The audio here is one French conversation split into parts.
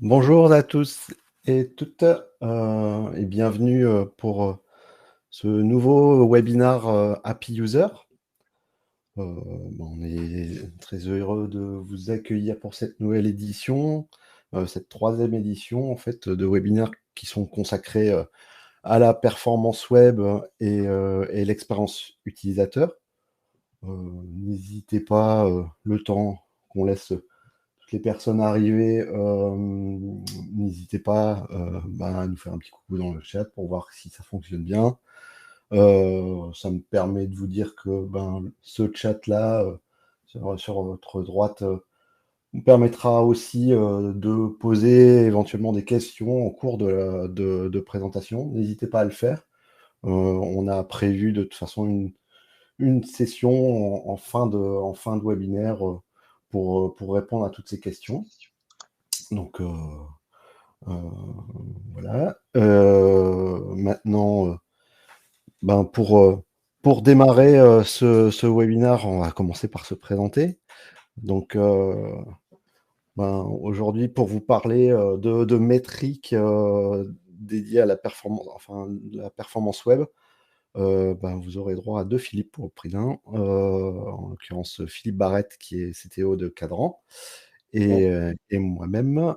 Bonjour à tous et toutes, et bienvenue, pour, ce nouveau webinar, Happy User. On est très heureux de vous accueillir pour cette nouvelle édition, cette troisième édition en fait, de webinaires qui sont consacrés, à la performance web et l'expérience utilisateur. N'hésitez pas, le temps qu'on laisse toutes les personnes arrivées, n'hésitez pas à nous faire un petit coucou dans le chat pour voir si ça fonctionne bien. Ça me permet de vous dire que ce chat-là, sur votre droite, vous permettra aussi de poser éventuellement des questions en cours de présentation. N'hésitez pas à le faire. On a prévu de toute façon une session en fin de webinaire pour répondre à toutes ces questions. Donc voilà. Maintenant, pour démarrer ce webinaire, on va commencer par se présenter. Donc aujourd'hui, pour vous parler de métriques dédiées à la performance web, vous aurez droit à deux Philippe pour le prix d'un. En l'occurrence, Philippe Barrette, qui est CTO de Cadran, et moi-même,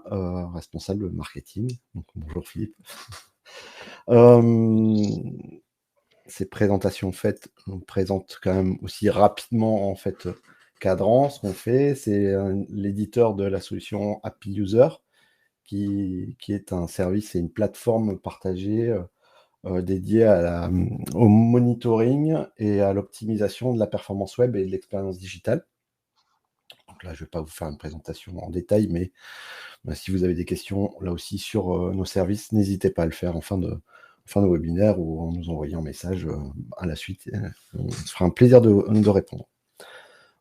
responsable marketing. Donc, bonjour Philippe. Ces présentations faites, on présente quand même aussi rapidement en fait Cadran. Ce qu'on fait, c'est l'éditeur de la solution Happy User, qui est un service et une plateforme partagée dédiée au monitoring et à l'optimisation de la performance web et de l'expérience digitale. Donc là, je ne vais pas vous faire une présentation en détail, mais si vous avez des questions là aussi sur nos services, n'hésitez pas à le faire en fin de webinaire ou en nous envoyant un message à la suite. On se fera un plaisir de répondre.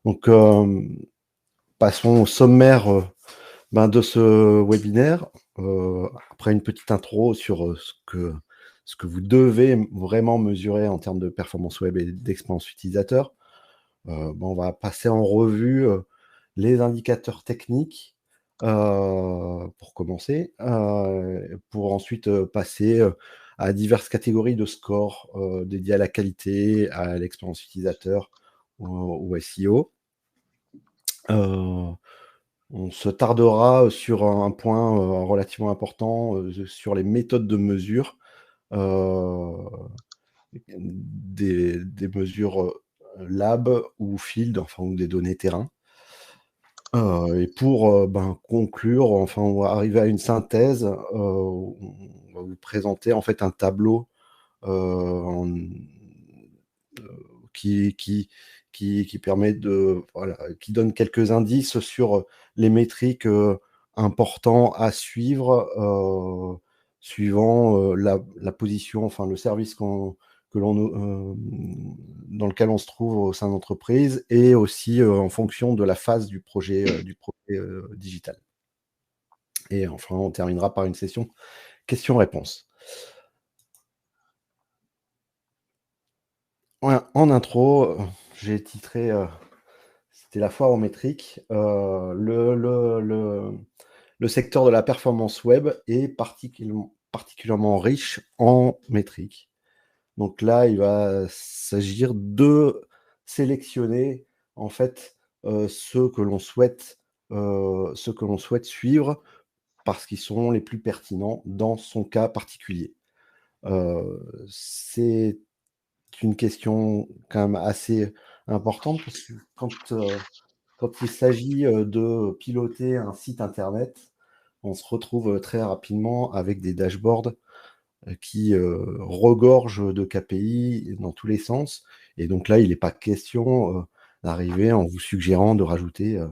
Donc, passons au sommaire de ce webinaire. Après une petite intro sur ce que vous devez vraiment mesurer en termes de performance web et d'expérience utilisateur, on va passer en revue les indicateurs techniques pour commencer, pour ensuite passer à diverses catégories de scores dédiées à la qualité, à l'expérience utilisateur, au SEO. On se tardera sur un point relativement important sur les méthodes de mesure, des mesures lab ou field, enfin, ou des données terrain. Et pour conclure, enfin, on va arriver à une synthèse. On va vous présenter en fait un tableau qui, qui, qui permet qui donne quelques indices sur les métriques importants à suivre suivant la position, enfin le service dans lequel on se trouve au sein de l'entreprise, et aussi en fonction de la phase du projet digital. Et enfin, on terminera par une session questions-réponses. En intro, j'ai titré c'était la foire aux métriques. Le secteur de la performance web est particulièrement riche en métriques. Donc là, il va s'agir de sélectionner en fait ceux que l'on souhaite suivre parce qu'ils sont les plus pertinents dans son cas particulier. C'est une question quand même assez importante parce que quand il s'agit de piloter un site internet, on se retrouve très rapidement avec des dashboards qui regorgent de KPI dans tous les sens. Et donc là, il n'est pas question d'arriver en vous suggérant de rajouter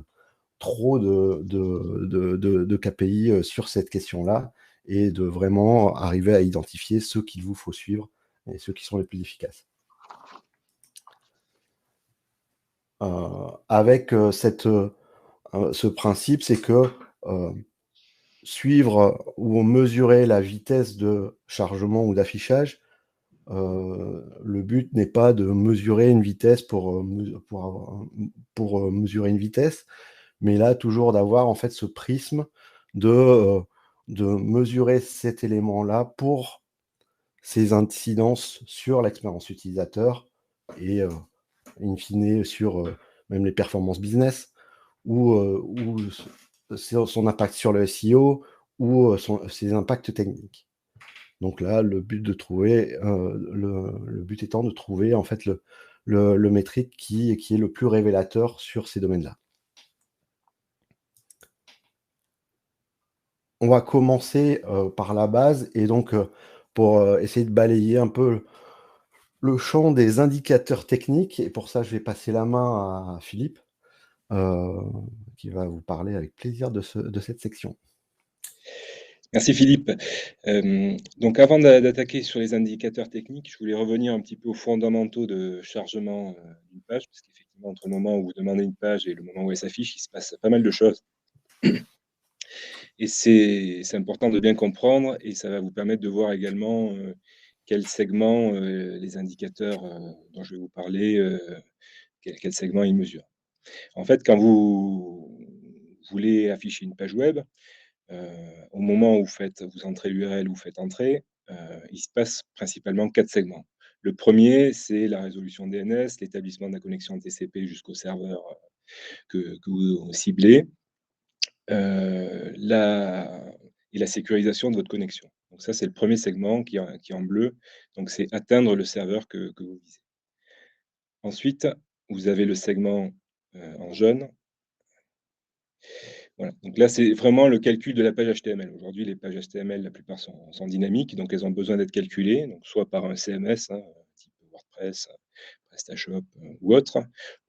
trop de KPI sur cette question-là, et de vraiment arriver à identifier ceux qu'il vous faut suivre et ceux qui sont les plus efficaces. Avec ce principe, c'est que suivre ou mesurer la vitesse de chargement ou d'affichage, le but n'est pas de mesurer une vitesse pour mesurer une vitesse, mais là toujours d'avoir en fait ce prisme de de mesurer cet élément-là pour ses incidences sur l'expérience utilisateur et in fine sur même les performances business ou son impact sur le SEO ou ses impacts techniques. Donc là, le but étant de trouver en fait le métrique qui est le plus révélateur sur ces domaines-là. On va commencer par la base et donc pour essayer de balayer un peu le champ des indicateurs techniques, et pour ça, je vais passer la main à Philippe, qui va vous parler avec plaisir de cette section. Merci Philippe. Donc avant d'attaquer sur les indicateurs techniques, je voulais revenir un petit peu aux fondamentaux de chargement d'une page, parce qu'effectivement, entre le moment où vous demandez une page et le moment où elle s'affiche, il se passe pas mal de choses. Et c'est important de bien comprendre, et ça va vous permettre de voir également quels segments les indicateurs dont je vais vous parler, quels segments ils mesurent. En fait, quand vous voulez afficher une page web, au moment où vous entrez l'URL ou vous faites entrer, il se passe principalement 4 segments. Le premier, c'est la résolution DNS, l'établissement de la connexion TCP jusqu'au serveur que vous ciblez, la sécurisation de votre connexion. Donc ça, c'est le premier segment qui est en bleu, donc c'est atteindre le serveur que vous visez. Ensuite, vous avez le segment en jaune. Voilà, donc là, c'est vraiment le calcul de la page HTML. Aujourd'hui, les pages HTML, la plupart sont dynamiques, donc elles ont besoin d'être calculées, donc soit par un CMS, type WordPress, PrestaShop ou autre,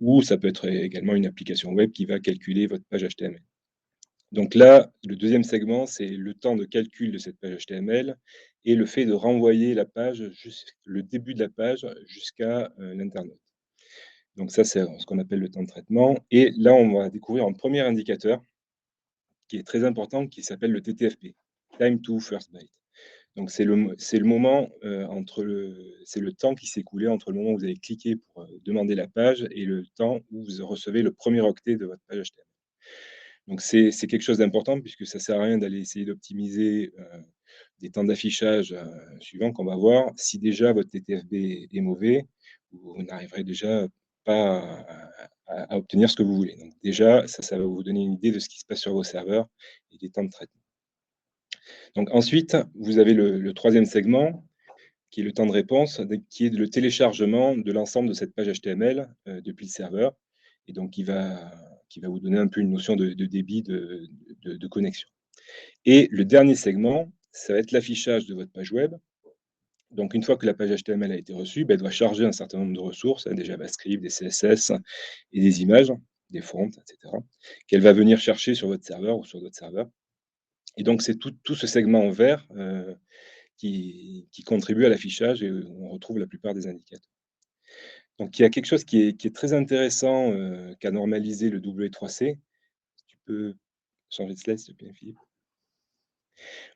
ou ça peut être également une application web qui va calculer votre page HTML. Donc là, le deuxième segment, c'est le temps de calcul de cette page HTML et le fait de renvoyer la page, le début de la page jusqu'à l'internaute. Donc ça, c'est ce qu'on appelle le temps de traitement. Et là, on va découvrir un premier indicateur qui est très important, qui s'appelle le TTFP, Time to First Byte. Donc c'est le moment c'est le temps qui s'est écoulé entre le moment où vous avez cliqué pour demander la page et le temps où vous recevez le premier octet de votre page HTML. Donc c'est quelque chose d'important, puisque ça sert à rien d'aller essayer d'optimiser des temps d'affichage suivants qu'on va voir. Si déjà votre TTFP est mauvais, vous n'arriverez déjà pas à obtenir ce que vous voulez. Donc déjà, ça va vous donner une idée de ce qui se passe sur vos serveurs et des temps de traitement. Donc ensuite, vous avez le troisième segment, qui est le temps de réponse, qui est le téléchargement de l'ensemble de cette page HTML depuis le serveur, et donc qui va vous donner un peu une notion de débit de connexion. Et le dernier segment, ça va être l'affichage de votre page web. Donc une fois que la page HTML a été reçue, elle doit charger un certain nombre de ressources, des JavaScript, des CSS et des images, des fonts, etc., qu'elle va venir chercher sur votre serveur ou sur d'autres serveurs. Et donc c'est tout ce segment en vert qui contribue à l'affichage et où on retrouve la plupart des indicateurs. Donc il y a quelque chose qui est très intéressant qu'a normalisé le W3C. Si tu peux changer de slide, s'il te plaît, Philippe.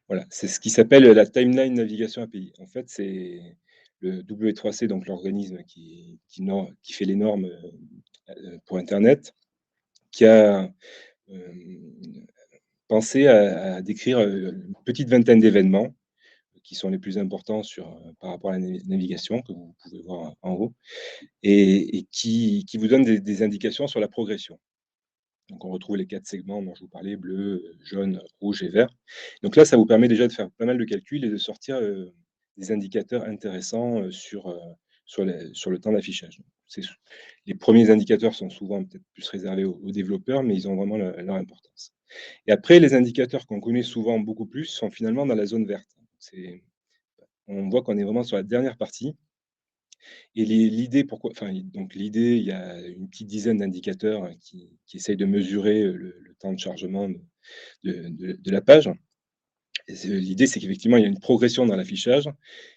Voilà, c'est ce qui s'appelle la Timeline Navigation API. En fait, c'est le W3C, donc l'organisme qui fait les normes pour internet, qui a pensé à décrire une petite vingtaine d'événements qui sont les plus importants par rapport à la navigation, que vous pouvez voir en haut, et qui vous donnent des indications sur la progression. Donc on retrouve les 4 segments dont je vous parlais: bleu, jaune, rouge et vert. Donc là, ça vous permet déjà de faire pas mal de calculs et de sortir des indicateurs intéressants sur le temps d'affichage. Les premiers indicateurs sont souvent peut-être plus réservés aux développeurs, mais ils ont vraiment leur importance. Et après, les indicateurs qu'on connaît souvent beaucoup plus sont finalement dans la zone verte. On voit qu'on est vraiment sur la dernière partie. Et l'idée, l'idée, il y a une petite dizaine d'indicateurs qui essayent de mesurer le temps de chargement de la page. L'idée, c'est qu'effectivement, il y a une progression dans l'affichage,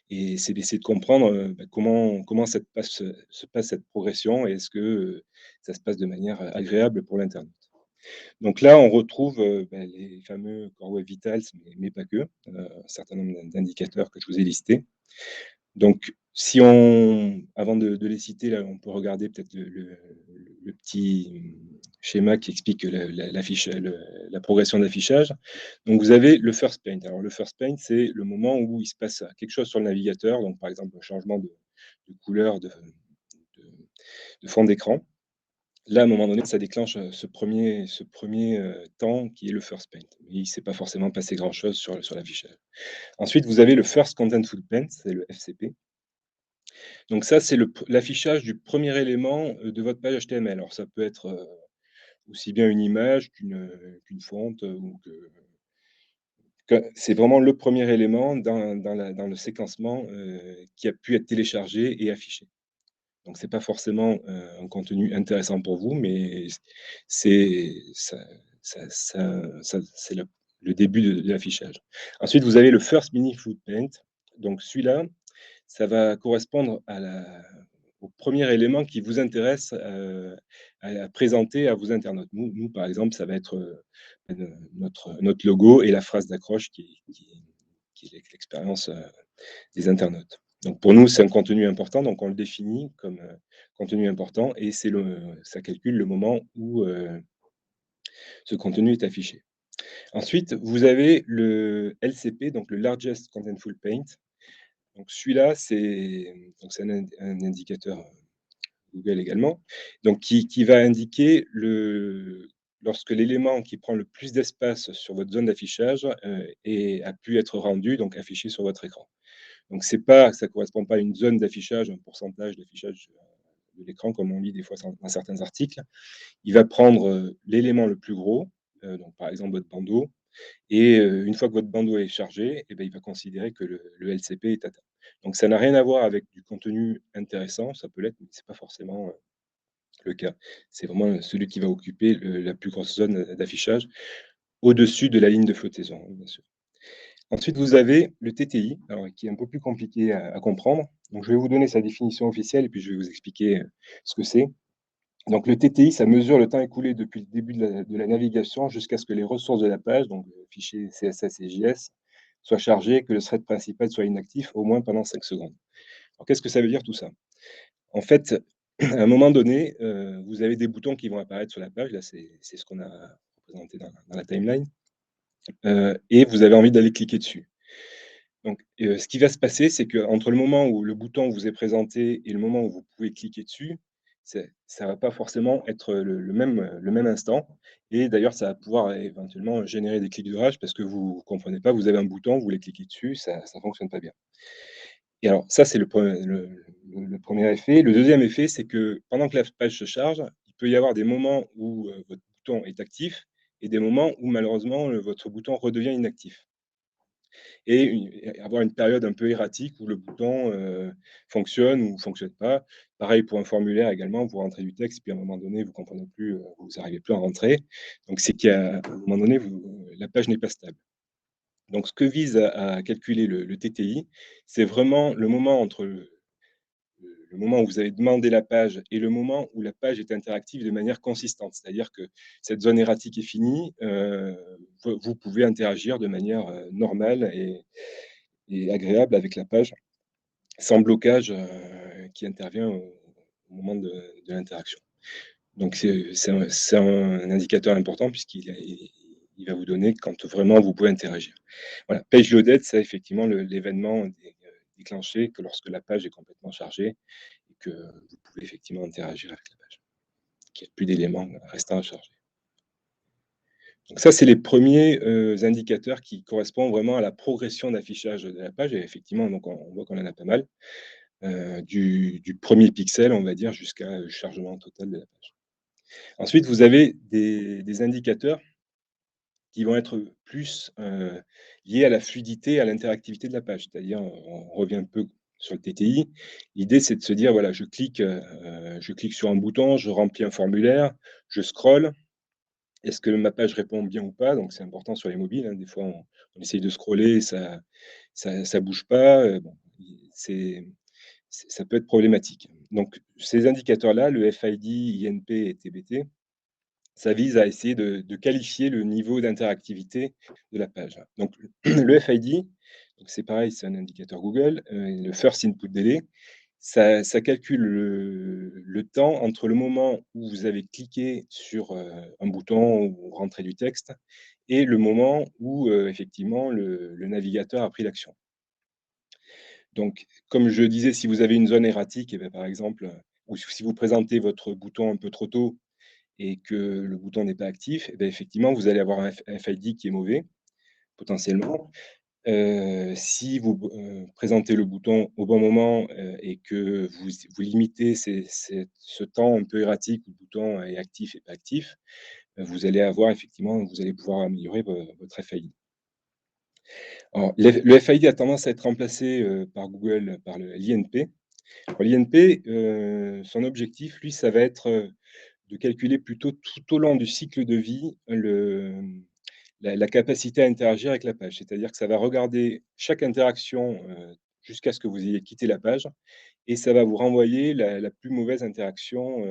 et c'est d'essayer de comprendre comment se passe cette progression, et est-ce que ça se passe de manière agréable pour l'internaute. Donc là, on retrouve les fameux Core Web Vitals, mais pas que, un certain nombre d'indicateurs que je vous ai listés. Donc, avant de les citer, là, on peut regarder peut-être le le petit schéma qui explique la progression d'affichage. Donc, vous avez le first paint. Alors, le first paint, c'est le moment où il se passe quelque chose sur le navigateur, donc par exemple un changement de couleur de fond d'écran. Là, à un moment donné, ça déclenche ce premier temps qui est le first paint. Il ne s'est pas forcément passé grand-chose sur l'affichage. Ensuite, vous avez le first contentful paint, c'est le FCP. Donc ça, c'est l'affichage du premier élément de votre page HTML. Alors ça peut être aussi bien une image qu'une fonte, c'est vraiment le premier élément dans le séquencement qui a pu être téléchargé et affiché. Donc c'est pas forcément un contenu intéressant pour vous, mais c'est ça, c'est le début de l'affichage. Ensuite, vous avez le first mini foot paint. Donc celui-là, ça va correspondre au premier élément qui vous intéresse à présenter à vos internautes. Nous, par exemple, ça va être notre logo et la phrase d'accroche qui est l'expérience des internautes. Donc pour nous, c'est un contenu important, donc on le définit comme contenu important et ça calcule le moment où ce contenu est affiché. Ensuite, vous avez le LCP, donc le Largest Contentful Paint. Donc celui-là, c'est un indicateur Google également, donc qui va indiquer lorsque l'élément qui prend le plus d'espace sur votre zone d'affichage a pu être rendu, donc affiché sur votre écran. Donc ça ne correspond pas à une zone d'affichage, un pourcentage d'affichage de l'écran, comme on lit des fois dans certains articles. Il va prendre l'élément le plus gros, donc par exemple votre bandeau, et une fois que votre bandeau est chargé, eh ben, il va considérer que le LCP est atteint. Donc ça n'a rien à voir avec du contenu intéressant, ça peut l'être, mais ce n'est pas forcément le cas. C'est vraiment celui qui va occuper la plus grosse zone d'affichage, au-dessus de la ligne de flottaison, hein, bien sûr. Ensuite, vous avez le TTI, alors, qui est un peu plus compliqué à comprendre. Donc, je vais vous donner sa définition officielle et puis je vais vous expliquer ce que c'est. Donc, le TTI, ça mesure le temps écoulé depuis le début de la navigation jusqu'à ce que les ressources de la page, donc fichiers CSS et JS, soient chargées et que le thread principal soit inactif au moins pendant 5 secondes. Alors, qu'est-ce que ça veut dire tout ça? En fait, à un moment donné, vous avez des boutons qui vont apparaître sur la page. Là, c'est ce qu'on a représenté dans la timeline. Et vous avez envie d'aller cliquer dessus. Donc, ce qui va se passer, c'est qu'entre le moment où le bouton vous est présenté et le moment où vous pouvez cliquer dessus, ça ne va pas forcément être le même instant. Et d'ailleurs, ça va pouvoir éventuellement générer des clics de rage parce que vous ne comprenez pas, vous avez un bouton, vous voulez cliquer dessus, ça ne fonctionne pas bien. Et alors ça, c'est le premier effet. Le deuxième effet, c'est que pendant que la page se charge, il peut y avoir des moments où votre bouton est actif et des moments où malheureusement, votre bouton redevient inactif. Et avoir une période un peu erratique où le bouton fonctionne ou ne fonctionne pas. Pareil pour un formulaire également, vous rentrez du texte, puis à un moment donné, vous comprenez plus, vous n'arrivez plus à rentrer. Donc c'est qu'à un moment donné, la page n'est pas stable. Donc ce que vise à calculer le TTI, c'est vraiment le moment entre le moment où vous avez demandé la page et le moment où la page est interactive de manière consistante. C'est-à-dire que cette zone erratique est finie, vous pouvez interagir de manière normale et agréable avec la page, sans blocage qui intervient au moment de l'interaction. Donc c'est un indicateur important puisqu'il va vous donner quand vraiment vous pouvez interagir. Voilà, page loaded, c'est effectivement l'événement déclenché que lorsque la page est complètement chargée et que vous pouvez effectivement interagir avec la page, qu'il n'y a plus d'éléments restants à charger. Donc ça, c'est les premiers indicateurs qui correspondent vraiment à la progression d'affichage de la page. Et effectivement, donc on voit qu'on en a pas mal, du premier pixel, on va dire, jusqu'à chargement total de la page. Ensuite, vous avez des indicateurs qui vont être plus liés à la fluidité, à l'interactivité de la page. C'est-à-dire, on revient un peu sur le TTI. L'idée, c'est de se dire, voilà, je clique sur un bouton, je remplis un formulaire, je scrolle. Est-ce que ma page répond bien ou pas? Donc c'est important sur les mobiles, hein. Des fois, on essaye de scroller, ça bouge pas, bon, ça peut être problématique. Donc ces indicateurs-là, le FID, INP et TBT, ça vise à essayer de qualifier le niveau d'interactivité de la page. Donc le FID, donc c'est pareil, c'est un indicateur Google, le First Input Delay, Ça calcule le temps entre le moment où vous avez cliqué sur, un bouton ou rentré du texte et le moment où, effectivement le navigateur a pris l'action. Donc, comme je disais, si vous avez une zone erratique et bah, par exemple, ou si vous présentez votre bouton un peu trop tôt et que le bouton n'est pas actif, et beh, effectivement, vous allez avoir un FID qui est mauvais, potentiellement. Si vous présentez le bouton au bon moment, et que vous limitez ce temps un peu erratique où le bouton est actif et pas actif, vous allez avoir effectivement vous allez pouvoir améliorer votre FID. Alors le FID a tendance à être remplacé, par Google par l'INP. Alors l'INP, son objectif, lui, ça va être, de calculer plutôt tout au long du cycle de vie la capacité à interagir avec la page. C'est-à-dire que ça va regarder chaque interaction, jusqu'à ce que vous ayez quitté la page et ça va vous renvoyer la plus mauvaise interaction,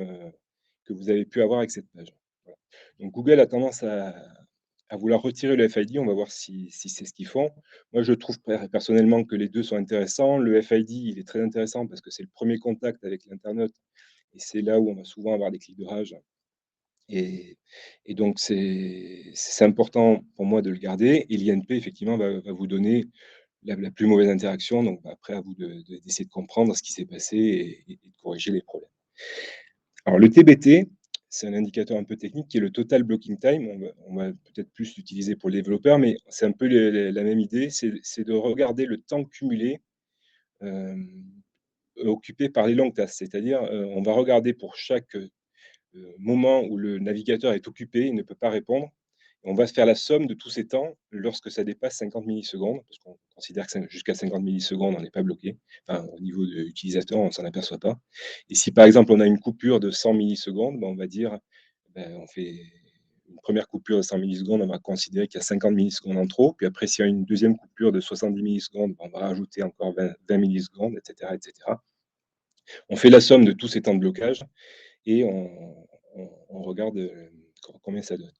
que vous avez pu avoir avec cette page. Voilà. Donc Google a tendance à vouloir retirer le FID. On va voir si c'est ce qu'ils font. Moi, je trouve personnellement que les 2 sont intéressants. Le FID, il est très intéressant parce que c'est le premier contact avec l'internaute et c'est là où on va souvent avoir des clics de rage et donc c'est important pour moi de le garder et l'INP effectivement va vous donner la plus mauvaise interaction, donc bah, après à vous d'essayer de comprendre ce qui s'est passé et de corriger les problèmes. Alors le TBT, c'est un indicateur un peu technique qui est le Total Blocking Time. On va peut-être plus l'utiliser pour les développeurs, mais c'est un peu la même idée, c'est de regarder le temps cumulé, hem, occupé par les longues tâches. C'est-à-dire, on va regarder pour chaque, moment où le navigateur est occupé, il ne peut pas répondre. On va se faire la somme de tous ces temps lorsque ça dépasse 50 millisecondes, parce qu'on considère que jusqu'à 50 millisecondes, on n'est pas bloqué. Enfin, au niveau de l'utilisateur, on ne s'en aperçoit pas. Et si par exemple, on a une coupure de 100 millisecondes, ben, on va dire, ben, on fait une première coupure de 100 millisecondes, on va considérer qu'il y a 50 millisecondes en trop. Puis après, s'il y a une deuxième coupure de 70 millisecondes, ben, on va rajouter encore 20 millisecondes, etc., etc. On fait la somme de tous ces temps de blocage et on regarde, combien ça donne.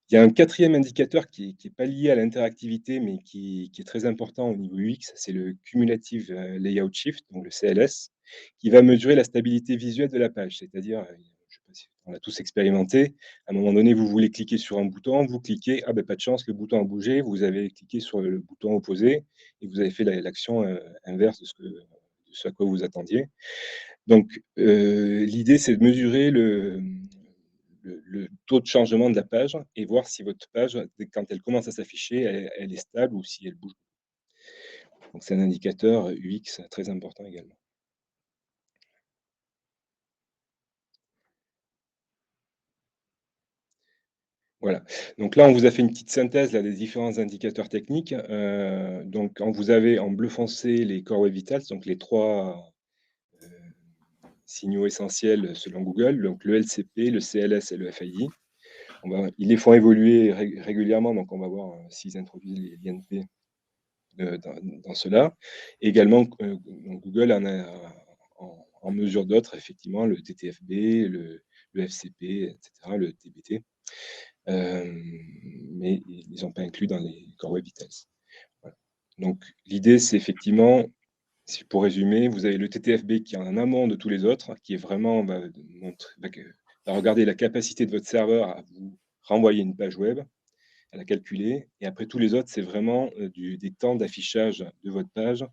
Il y a un quatrième indicateur qui est pas lié à l'interactivité, mais qui est très important au niveau UX, c'est le Cumulative Layout Shift, donc le CLS, qui va mesurer la stabilité visuelle de la page. C'est-à-dire, je sais pas si on l'a tous expérimenté, à un moment donné, vous voulez cliquer sur un bouton, vous cliquez, ah ben pas de chance, le bouton a bougé, vous avez cliqué sur le bouton opposé et vous avez fait l'action, inverse de ce à quoi vous attendiez. Donc, l'idée, c'est de mesurer le taux de changement de la page et voir si votre page, quand elle commence à s'afficher, elle est stable ou si elle bouge. Donc c'est un indicateur UX très important également. Voilà. Donc là, on vous a fait une petite synthèse là, des différents indicateurs techniques. Donc quand vous avez en bleu foncé les Core Web Vitals, donc les 3 signaux essentiels selon Google, donc le LCP, le CLS et le FID. Ils les font évoluer régulièrement, donc on va voir s'ils introduisent l'INP dans cela. Et également, Google en mesure d'autres, effectivement, le TTFB, le FCP, etc., le TBT. Mais ils ne sont pas inclus dans les Core Web Vitals. Voilà. Donc, l'idée, c'est effectivement, pour résumer, vous avez le TTFB qui est en amont de tous les autres, qui est vraiment, va regarder la capacité de votre serveur à vous renvoyer une page web, à la calculer. Et après, tous les autres, c'est vraiment des temps d'affichage de votre page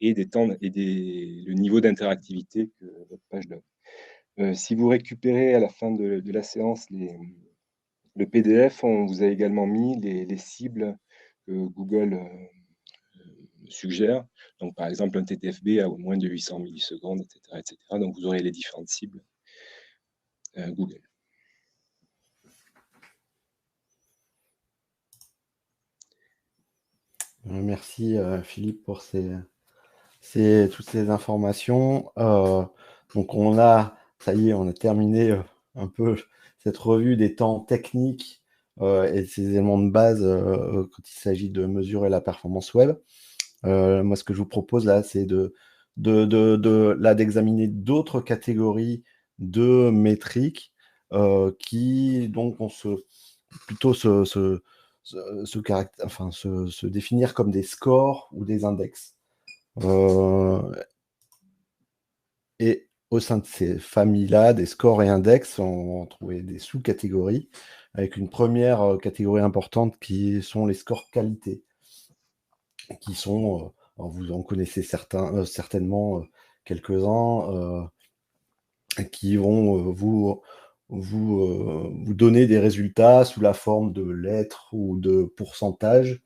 et le niveau d'interactivité que votre page donne. Si vous récupérez à la fin de la séance le PDF, on vous a également mis les cibles que Google suggère. Donc, par exemple, un TTFB à au moins de 800 millisecondes, etc., etc. Donc, vous aurez les différentes cibles Google. Merci Philippe pour toutes ces informations. Donc ça y est, on a terminé un peu cette revue des temps techniques et ces éléments de base quand il s'agit de mesurer la performance web. Moi, ce que je vous propose là, c'est d'examiner d'autres catégories de métriques qui donc vont plutôt se définir comme des scores ou des index. Et au sein de ces familles-là, des scores et index, on va trouver des sous-catégories, avec une première catégorie importante qui sont les scores qualité, qui sont, alors vous en connaissez certainement quelques-uns, qui vont vous donner des résultats sous la forme de lettres ou de pourcentages,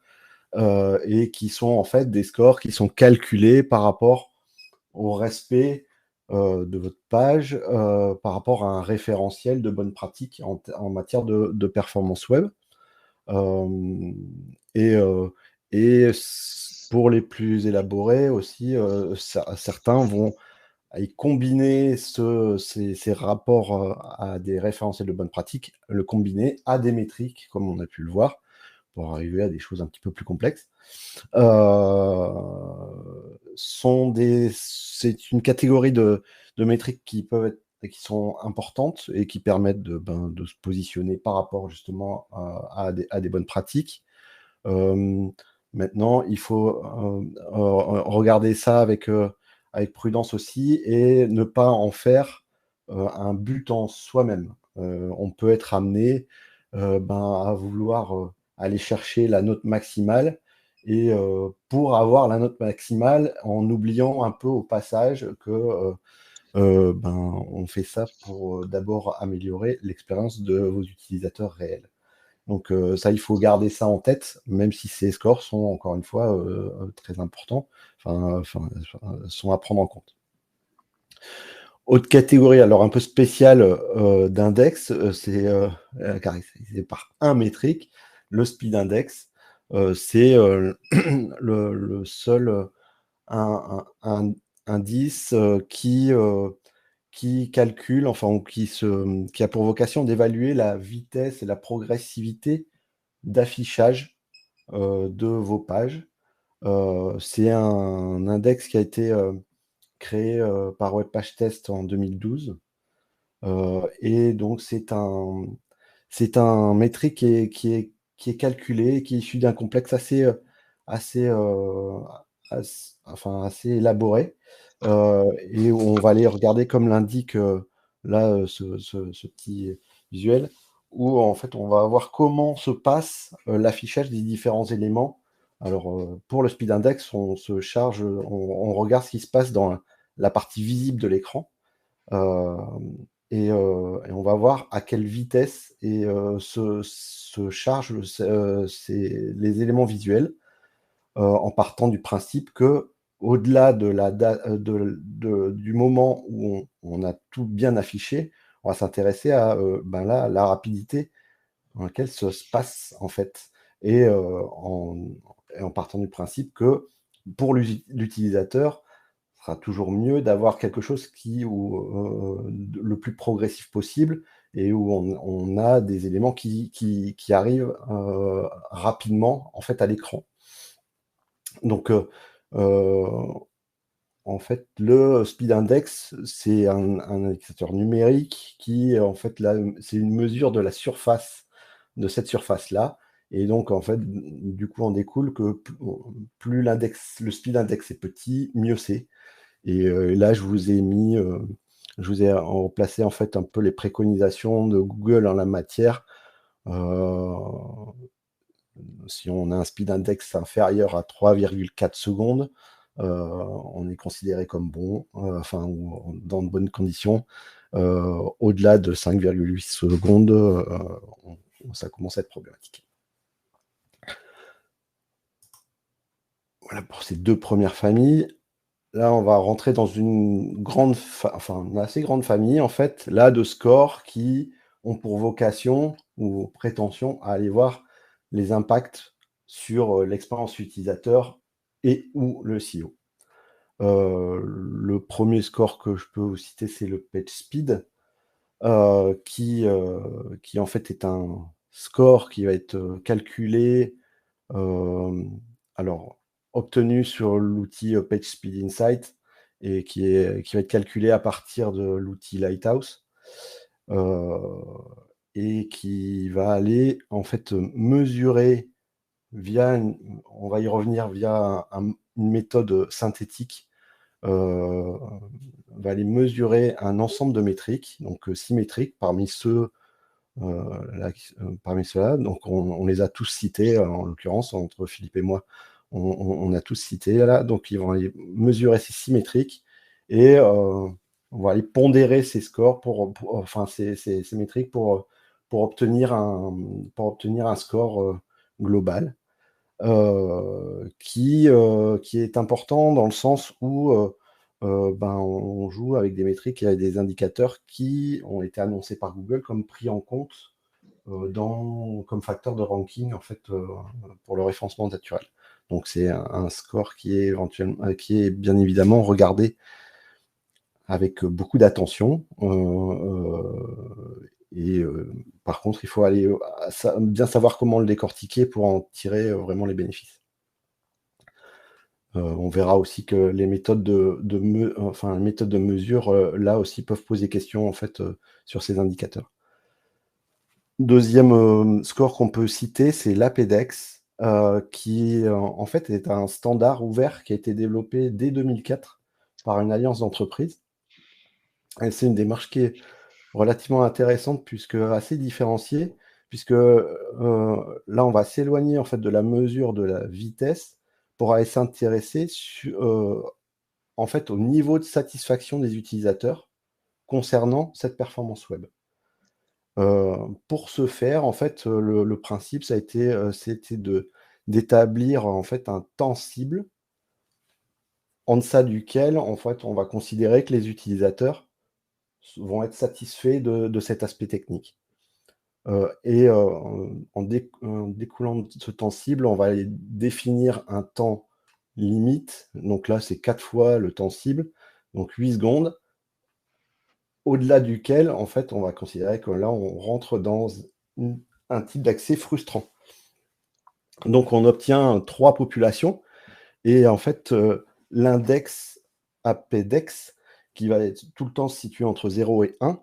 et qui sont en fait des scores qui sont calculés par rapport au respect de votre page, par rapport à un référentiel de bonnes pratiques en matière de performance web. Euh, et euh, pour les plus élaborés aussi, certains vont y combiner ces rapports à des référentiels de bonnes pratiques, le combiner à des métriques, comme on a pu le voir, pour arriver à des choses un petit peu plus complexes. C'est une catégorie de métriques qui peuvent être, qui sont importantes et qui permettent de se positionner par rapport justement à des bonnes pratiques. Euh, Maintenant, il faut regarder ça avec prudence aussi et ne pas en faire un but en soi-même. On peut être amené à vouloir aller chercher la note maximale et pour avoir la note maximale en oubliant un peu au passage que on fait ça pour d'abord améliorer l'expérience de vos utilisateurs réels. Donc ça, il faut garder ça en tête, même si ces scores sont encore une fois très importants, sont à prendre en compte. Autre catégorie, alors un peu spéciale d'index, c'est caractérisé par un métrique, le speed index. C'est le seul un indice qui calcule, enfin, ou qui a pour vocation d'évaluer la vitesse et la progressivité d'affichage de vos pages. C'est un index qui a été créé par WebPageTest en 2012. Et donc, c'est un métrique qui est calculé, qui est issu d'un complexe assez, assez élaboré. Et où on va aller regarder, comme l'indique là, ce petit visuel, où en fait on va voir comment se passe l'affichage des différents éléments. Alors, pour le speed index, on se charge, on regarde ce qui se passe dans la partie visible de l'écran. Euh, et on va voir à quelle vitesse se chargent les éléments visuels, en partant du principe que au-delà du moment où on a tout bien affiché, on va s'intéresser à la rapidité dans laquelle ça se passe en fait, et en partant du principe que pour l'utilisateur, ce sera toujours mieux d'avoir quelque chose le plus progressif possible et où on a des éléments qui arrivent rapidement en fait à l'écran. Donc, en fait, le speed index, c'est un indicateur numérique qui, en fait, là, c'est une mesure de la surface de cette surface-là. Et donc, en fait, du coup, on découle que plus le speed index est petit, mieux c'est. Et là, je vous ai remplacé en fait un peu les préconisations de Google en la matière. Euh, Si on a un speed index inférieur à 3,4 secondes, on est considéré comme bon, ou dans de bonnes conditions. Au-delà de 5,8 secondes, ça commence à être problématique. Voilà pour ces deux premières familles. Là, on va rentrer dans une une assez grande famille, en fait, là, de scores qui ont pour vocation ou prétention à aller voir les impacts sur l'expérience utilisateur et ou le SEO. Le premier score que je peux vous citer, c'est le PageSpeed, qui en fait est un score qui va être calculé, alors obtenu sur l'outil PageSpeed Insight et qui va être calculé à partir de l'outil Lighthouse, et qui va aller en fait mesurer on va y revenir via une méthode synthétique, euh, va aller mesurer un ensemble de métriques, donc symétriques, parmi ceux-là. Donc on les a tous cités, en l'occurrence, entre Philippe et moi, on a tous cité là. Donc ils vont aller mesurer ces symétriques et on va aller pondérer ces scores enfin ces métriques pour obtenir un score global. Qui est important dans le sens où on joue avec des métriques et des indicateurs qui ont été annoncés par Google comme pris en compte comme facteur de ranking en fait, pour le référencement naturel. Donc c'est un score qui est bien évidemment regardé avec beaucoup d'attention. Par contre, il faut aller bien savoir comment le décortiquer pour en tirer vraiment les bénéfices. On verra aussi que les méthodes de mesure, là aussi, peuvent poser question en fait, sur ces indicateurs. Deuxième score qu'on peut citer, c'est l'APDEX, qui en fait est un standard ouvert qui a été développé dès 2004 par une alliance d'entreprises. Et c'est une démarche qui est relativement intéressante puisque assez différenciée, puisque là on va s'éloigner en fait de la mesure de la vitesse pour aller s'intéresser en fait au niveau de satisfaction des utilisateurs concernant cette performance web. Pour ce faire, en fait, le principe, c'était d'établir en fait un temps cible en deçà duquel, en fait, on va considérer que les utilisateurs vont être satisfaits de cet aspect technique. En découlant de ce temps cible, on va aller définir un temps limite. Donc là, c'est 4 fois le temps cible, donc 8 secondes, au-delà duquel, en fait, on va considérer que là, on rentre dans un type d'accès frustrant. Donc, on obtient 3 populations et en fait, l'index APDEX, qui va être tout le temps situé entre 0 et 1,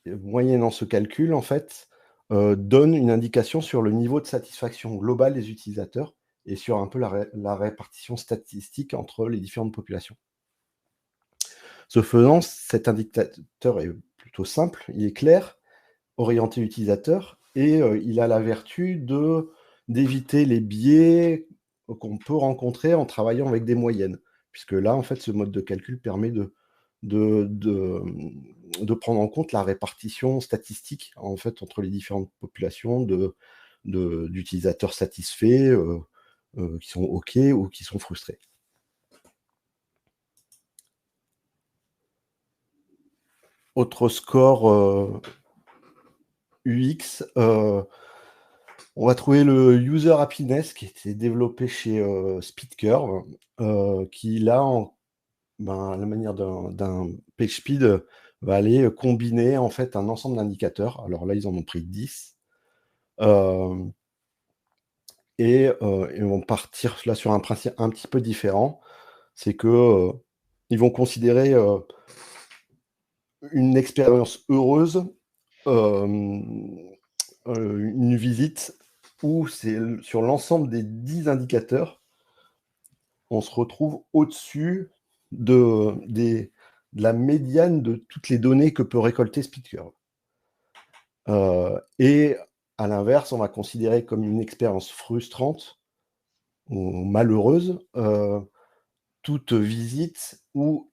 moyennant ce calcul, en fait, donne une indication sur le niveau de satisfaction globale des utilisateurs et sur un peu la répartition statistique entre les différentes populations. Ce faisant, cet indicateur est plutôt simple, il est clair, orienté utilisateur, et il a la vertu d'éviter les biais qu'on peut rencontrer en travaillant avec des moyennes. Puisque là, en fait, ce mode de calcul permet de prendre en compte la répartition statistique en fait, entre les différentes populations d'utilisateurs satisfaits, qui sont OK ou qui sont frustrés. Autre score UX, on va trouver le User Happiness qui a été développé chez SpeedCurve, qui là, à la manière d'un PageSpeed, va aller combiner en fait un ensemble d'indicateurs. Alors là, ils en ont pris 10. Ils vont partir là sur un principe un petit peu différent. C'est que ils vont considérer une expérience heureuse, une visite où c'est sur l'ensemble des 10 indicateurs, on se retrouve au-dessus de la médiane de toutes les données que peut récolter SpeedCurve. Et à l'inverse, on va considérer comme une expérience frustrante ou malheureuse toute visite où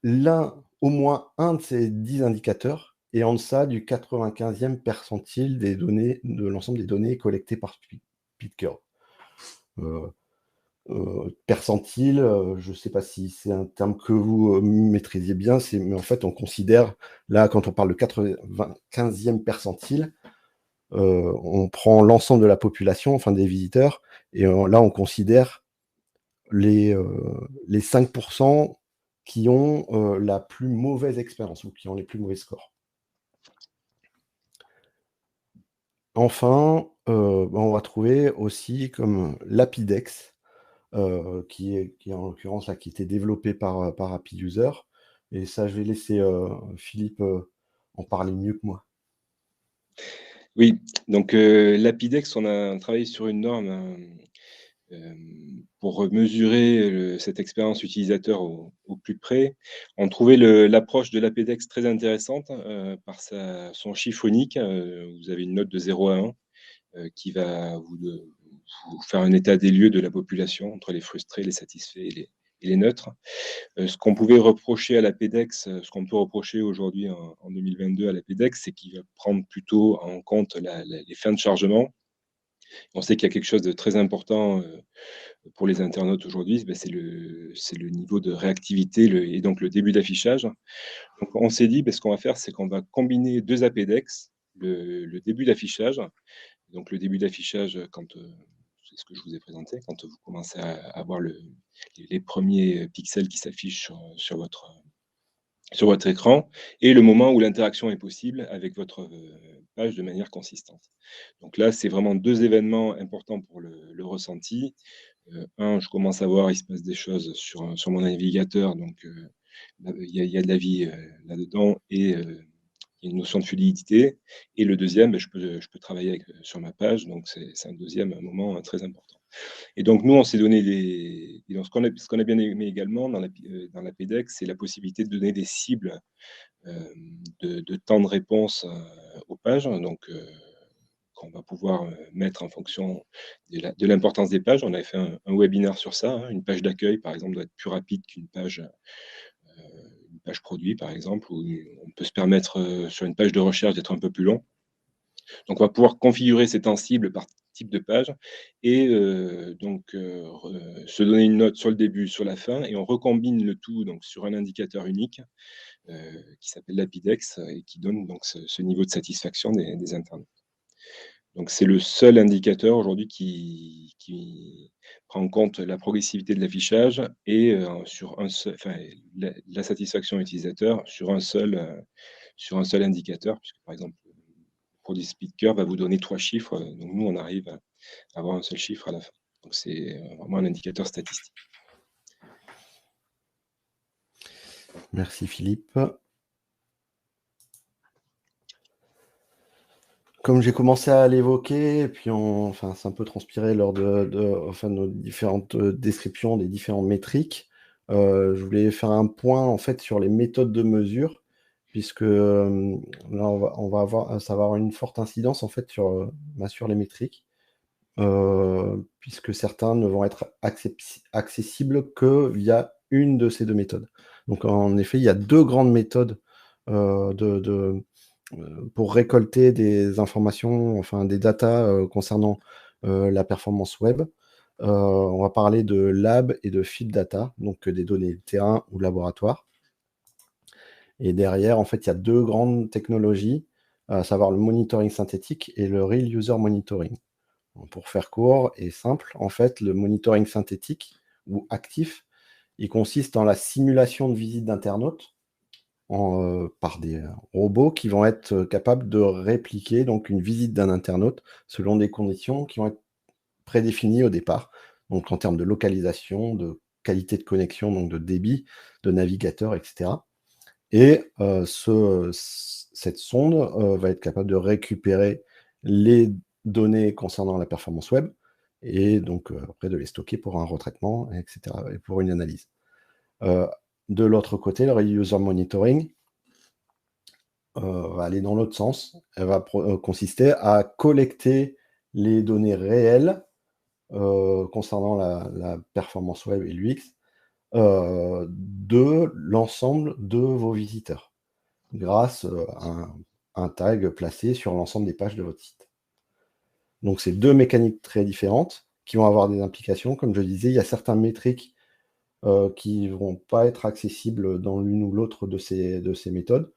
au moins un de ces 10 indicateurs est en deçà du 95e percentile de l'ensemble des données collectées par SpeedCurve. Percentile, je ne sais pas si c'est un terme que vous maîtrisiez bien, mais en fait, on considère, là, quand on parle de 95e percentile, on prend l'ensemble de la population, enfin des visiteurs, et là, on considère les 5% qui ont la plus mauvaise expérience ou qui ont les plus mauvais scores. Enfin, on va trouver aussi comme l'APIDEX, qui est en l'occurrence là, qui était développé par Happy User. Et ça, je vais laisser Philippe en parler mieux que moi. Oui, donc l'APIDEX, on a travaillé sur une norme pour mesurer cette expérience utilisateur au plus près, on trouvait l'approche de l'APDEX très intéressante par son chiffre unique. Vous avez une note de 0 à 1 qui va vous faire un état des lieux de la population entre les frustrés, les satisfaits et les neutres. Ce qu'on pouvait reprocher à l'APDEX, ce qu'on peut reprocher aujourd'hui en 2022 à l'APDEX, c'est qu'il va prendre plutôt en compte les fins de chargement. On sait qu'il y a quelque chose de très important pour les internautes aujourd'hui, c'est le niveau de réactivité et donc le début d'affichage. Donc on s'est dit, ce qu'on va faire, c'est qu'on va combiner 2 APDEX, le début d'affichage. Donc le début d'affichage, c'est ce que je vous ai présenté, quand vous commencez à avoir les premiers pixels qui s'affichent sur votre écran, et le moment où l'interaction est possible avec votre page de manière consistante. Donc là, c'est vraiment 2 événements importants pour le ressenti. Un, je commence à voir, il se passe des choses sur mon navigateur, donc il y a de la vie là-dedans, et il y a une notion de fluidité. Et le deuxième, je peux travailler sur ma page, donc c'est un deuxième moment très important. Et donc nous, on s'est donné ce qu'on a bien aimé également dans la PDEX, c'est la possibilité de donner des cibles de temps de réponse aux pages, donc qu'on va pouvoir mettre en fonction de l'importance des pages. On avait fait un webinaire sur ça, hein. Une page d'accueil, par exemple, doit être plus rapide qu'une page produit, par exemple, ou on peut se permettre sur une page de recherche d'être un peu plus long. Donc, on va pouvoir configurer ces temps cibles par type de page et se donner une note sur le début, sur la fin, et on recombine le tout donc sur un indicateur unique qui s'appelle l'APIDEX et qui donne donc ce niveau de satisfaction des internautes. Donc, c'est le seul indicateur aujourd'hui qui prend en compte la progressivité de l'affichage et sur la satisfaction utilisateur sur un seul indicateur, puisque par exemple, le produit Speedcurve va vous donner 3 chiffres. Donc nous, on arrive à avoir un seul chiffre à la fin. Donc c'est vraiment un indicateur statistique. Merci Philippe. Comme j'ai commencé à l'évoquer, et puis c'est un peu transpiré lors de nos différentes descriptions des différentes métriques, je voulais faire un point en fait sur les méthodes de mesure, puisque là on va avoir, ça va avoir une forte incidence en fait sur les métriques, puisque certains ne vont être accessibles que via une de ces deux méthodes. Donc en effet, il y a deux grandes méthodes pour récolter des informations, des datas concernant la performance web. On va parler de lab et de field data, donc des données terrain ou laboratoire. Et derrière, en fait, il y a deux grandes technologies, à savoir le monitoring synthétique et le real user monitoring. Pour faire court et simple, en fait, le monitoring synthétique ou actif, il consiste dans la simulation de visites d'internautes par des robots qui vont être capables de répliquer donc une visite d'un internaute selon des conditions qui vont être prédéfinies au départ, donc en termes de localisation, de qualité de connexion, donc de débit, de navigateur, etc. Et cette sonde va être capable de récupérer les données concernant la performance web et donc après de les stocker pour un retraitement, etc. et pour une analyse. De l'autre côté, le Real User Monitoring va aller dans l'autre sens. Elle va consister à collecter les données réelles concernant la performance web et l'UX de l'ensemble de vos visiteurs grâce à un tag placé sur l'ensemble des pages de votre site. Donc, c'est deux mécaniques très différentes qui vont avoir des implications. Comme je disais, il y a certaines métriques qui ne vont pas être accessibles dans l'une ou l'autre de ces méthodes.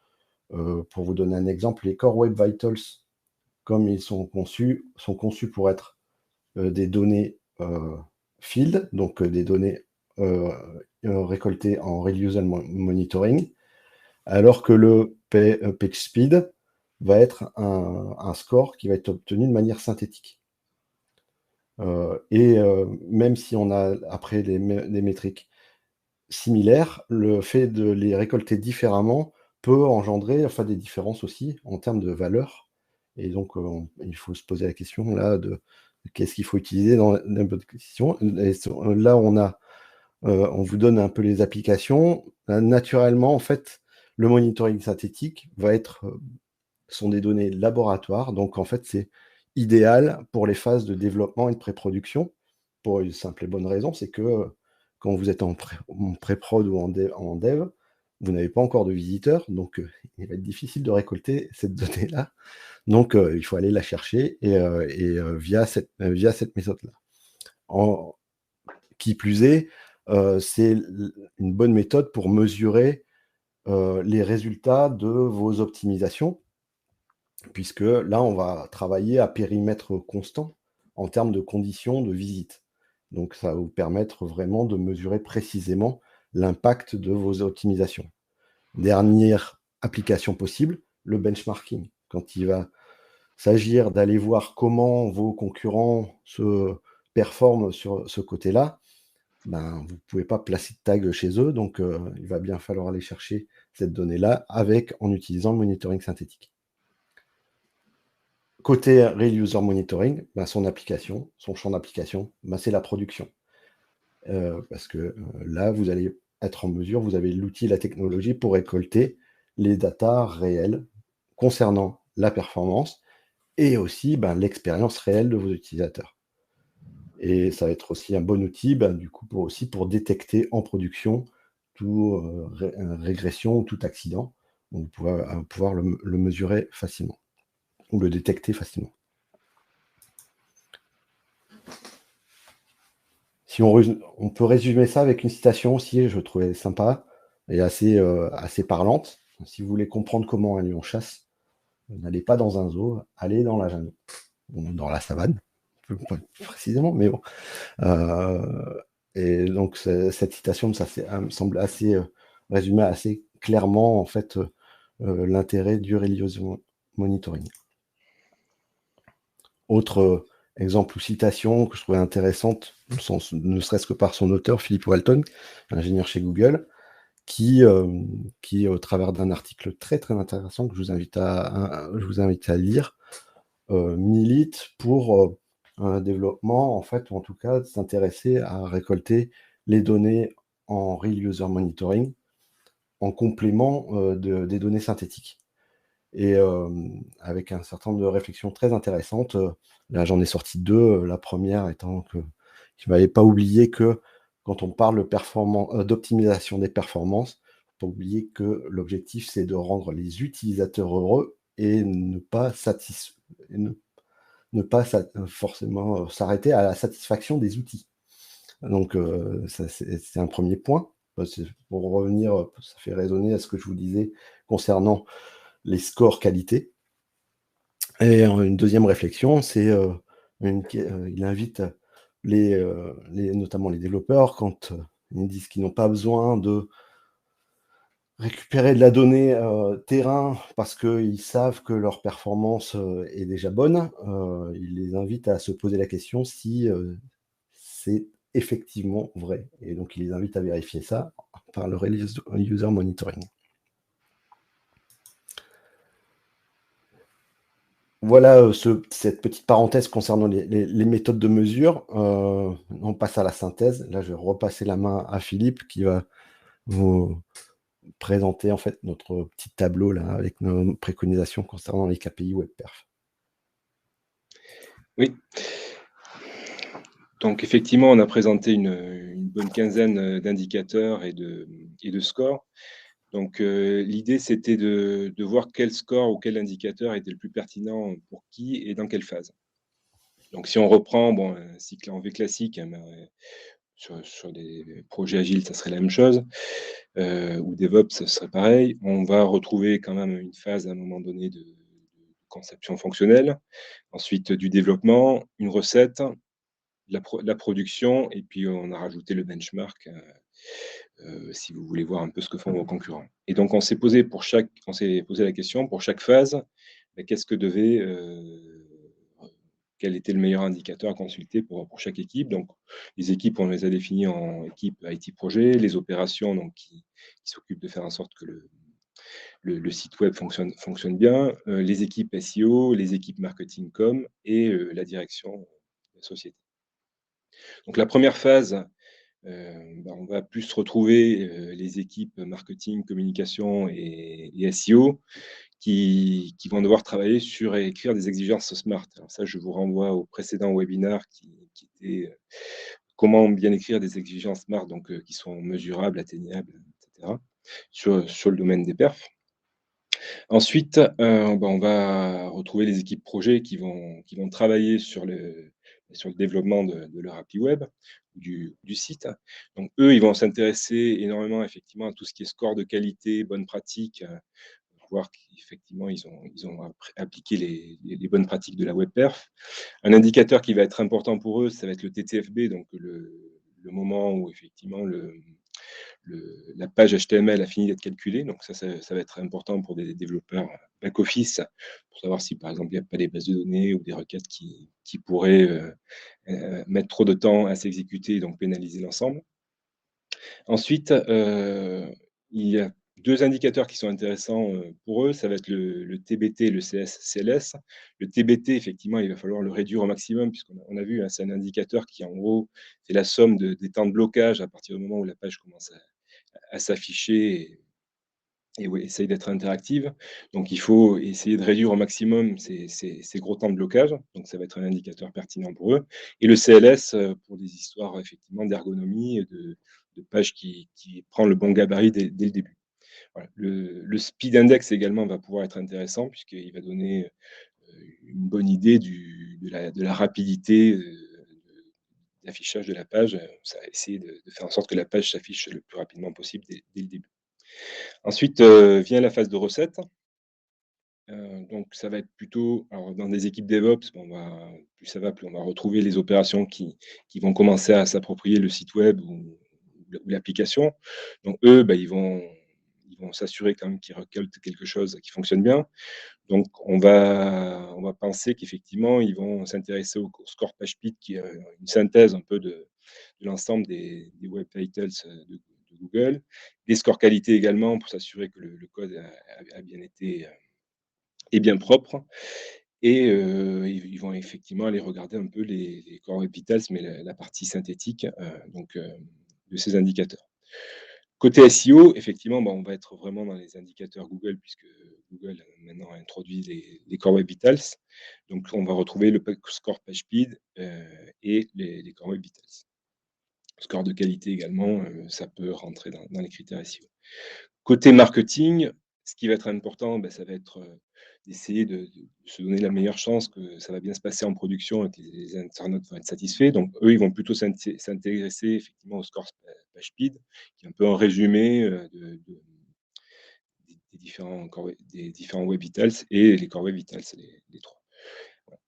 Pour vous donner un exemple, les Core Web Vitals, comme ils sont conçus pour être des données field, donc des données récoltées en Real User Monitoring, alors que le PageSpeed va être un score qui va être obtenu de manière synthétique. Même si on a après des métriques similaires, le fait de les récolter différemment peut engendrer des différences aussi en termes de valeur. Et donc, il faut se poser la question là qu'est-ce qu'il faut utiliser dans la bonne question. Et là, on vous donne un peu les applications. Naturellement, en fait, le monitoring synthétique sont des données laboratoires. Donc, en fait, c'est idéal pour les phases de développement et de pré-production, pour une simple et bonne raison, c'est que quand vous êtes en pré-prod ou en dev, vous n'avez pas encore de visiteurs, donc il va être difficile de récolter cette donnée-là. Donc, il faut aller la chercher via cette méthode-là. Qui plus est, c'est une bonne méthode pour mesurer les résultats de vos optimisations, puisque là, on va travailler à périmètre constant en termes de conditions de visite. Donc, ça va vous permettre vraiment de mesurer précisément l'impact de vos optimisations. Dernière application possible, le benchmarking. Quand il va s'agir d'aller voir comment vos concurrents se performent sur ce côté-là, ben, vous ne pouvez pas placer de tag chez eux, donc il va bien falloir aller chercher cette donnée-là en utilisant le monitoring synthétique. Côté Real User Monitoring, ben, son champ d'application, ben, c'est la production. Parce que là, vous allez être en mesure, vous avez l'outil et la technologie pour récolter les datas réelles concernant la performance et aussi ben, l'expérience réelle de vos utilisateurs. Et ça va être aussi un bon outil ben, du coup, pour détecter en production toute régression ou tout accident. On va pouvoir le mesurer facilement ou le détecter facilement. Si on peut résumer ça avec une citation aussi, je trouvais sympa et assez parlante. Si vous voulez comprendre comment un lion chasse, n'allez pas dans un zoo, allez dans la jungle, dans la savane, pas précisément, mais bon. Et donc cette citation, ça me semble assez résumer assez clairement en fait l'intérêt du Real Monitoring. Autre exemple ou citation que je trouvais intéressante, ne serait-ce que par son auteur, Philip Walton, ingénieur chez Google, qui au travers d'un article très très intéressant que je vous invite à lire, milite pour un développement, en fait, ou en tout cas s'intéresser à récolter les données en Real User Monitoring en complément des données synthétiques. Et avec un certain nombre de réflexions très intéressantes. Là, j'en ai sorti deux. La première étant que je ne m'avais pas oublié que quand on parle d'optimisation des performances, il ne faut pas oublier que l'objectif, c'est de rendre les utilisateurs heureux et ne pas forcément s'arrêter à la satisfaction des outils. Donc, c'est un premier point. Pour revenir, ça fait résonner à ce que je vous disais concernant les scores qualité. Et une deuxième réflexion, c'est il invite notamment les développeurs, quand ils disent qu'ils n'ont pas besoin de récupérer de la donnée terrain parce qu'ils savent que leur performance est déjà bonne, il les invite à se poser la question si c'est effectivement vrai. Et donc, il les invite à vérifier ça par le User Monitoring. Voilà cette petite parenthèse concernant les méthodes de mesure. On passe à la synthèse. Là, je vais repasser la main à Philippe qui va vous présenter en fait notre petit tableau là, avec nos préconisations concernant les KPI WebPerf. Oui. Donc effectivement, on a présenté une bonne quinzaine d'indicateurs et de scores. Donc l'idée, c'était de voir quel score ou quel indicateur était le plus pertinent pour qui et dans quelle phase. Donc si on reprend un cycle en V classique, sur des projets agiles, ça serait la même chose, ou DevOps, ce serait pareil. On va retrouver quand même une phase à un moment donné de conception fonctionnelle, ensuite du développement, une recette, la production, et puis on a rajouté le benchmark, si vous voulez voir un peu ce que font vos concurrents. Et donc on s'est posé la question pour chaque phase, qu'est-ce que quel était le meilleur indicateur à consulter pour chaque équipe. Donc les équipes, on les a définies en équipe IT projet, les opérations donc qui s'occupent de faire en sorte que le site web fonctionne bien, les équipes SEO, les équipes marketing com et la direction la société. Donc la première phase, on va plus retrouver les équipes marketing, communication et SEO qui vont devoir travailler sur et écrire des exigences smart. Alors ça, je vous renvoie au précédent webinaire qui était comment bien écrire des exigences smart, donc qui sont mesurables, atteignables, etc., sur le domaine des perfs. Ensuite, on va retrouver les équipes projets qui vont travailler sur le développement de leur appli web, du site. Donc eux, ils vont s'intéresser énormément effectivement à tout ce qui est score de qualité, bonnes pratiques, voir qu'effectivement ils ont appliqué les bonnes pratiques de la web perf. Un indicateur qui va être important pour eux, ça va être le TTFB, donc le moment où effectivement la page HTML a fini d'être calculée. Donc ça va être important pour des développeurs back-office, pour savoir si, par exemple, il n'y a pas des bases de données ou des requêtes qui pourraient mettre trop de temps à s'exécuter et donc pénaliser l'ensemble. Ensuite, il y a deux indicateurs qui sont intéressants pour eux. Ça va être le TBT et le CLS. Le TBT, effectivement, il va falloir le réduire au maximum, puisqu'on a vu, hein, c'est un indicateur qui, en gros, c'est la somme des temps de blocage à partir du moment où la page commence à s'afficher et ouais, essaye d'être interactive. Donc il faut essayer de réduire au maximum ces gros temps de blocage. Donc ça va être un indicateur pertinent pour eux. Et le CLS, pour des histoires effectivement d'ergonomie et de page qui prend le bon gabarit dès le début. Voilà. Le speed index également va pouvoir être intéressant puisqu'il va donner une bonne idée de la rapidité d'affichage de la page. Ça va essayer de faire en sorte que la page s'affiche le plus rapidement possible dès le début. Ensuite, vient la phase de recette. Donc ça va être plutôt alors dans des équipes DevOps, plus ça va, plus on va retrouver les opérations qui vont commencer à s'approprier le site web ou l'application. Donc eux, ils vont s'assurer quand même qu'ils récoltent quelque chose qui fonctionne bien. Donc on va penser qu'effectivement, ils vont s'intéresser au score PageSpeed qui est une synthèse un peu de l'ensemble des web vitals de Google. Des scores qualité également pour s'assurer que le code a bien été est bien propre. Et ils vont effectivement aller regarder un peu les core web vitals, mais la partie synthétique de ces indicateurs. Côté SEO, effectivement, on va être vraiment dans les indicateurs Google, puisque Google maintenant a introduit les core web vitals. Donc on va retrouver le score PageSpeed et les core web vitals. Score de qualité également, ça peut rentrer dans les critères SEO. Côté marketing, ce qui va être important, ça va être d'essayer de se donner la meilleure chance que ça va bien se passer en production et que les internautes vont être satisfaits. Donc eux, ils vont plutôt s'intéresser effectivement au score PageSpeed, qui est un peu un résumé des différents web vitals et les core web vitals, les trois.